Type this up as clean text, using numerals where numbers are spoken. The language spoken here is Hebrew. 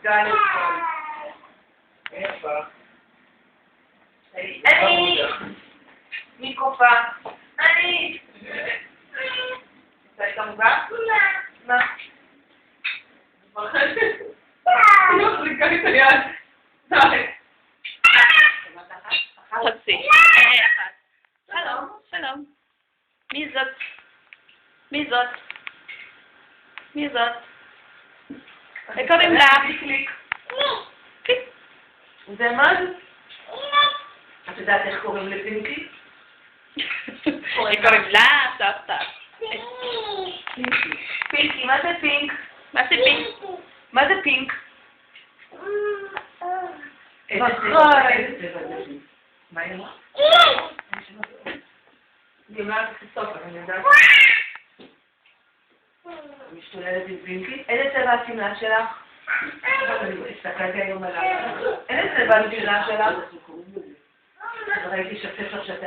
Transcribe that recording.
גל יפה. יפה. אני! מי קופה? אני! אתה היית מוגע? מה? אני מחזיקה לי את היד. די. חצי. אחת. שלום, שלום. מי זאת? מי זאת? מי זאת? איך קוראים לה? קליק. קליק. זה מה זה? את יודעת איך קוראים לפינקי? איך קוראים לה? סבתא. פינקי, מה זה פינק? מה זה פינק? מה זה פינק? איזה צבע זה? מה היא אמרה? היא אומרת בסוף, אבל אני יודעת. משתוללת עם פינקי? איזה צבע השמלה שלך? הסתכלתי היום עליו. איזה צבע השמלה שלך? ראיתי שהספר שאתה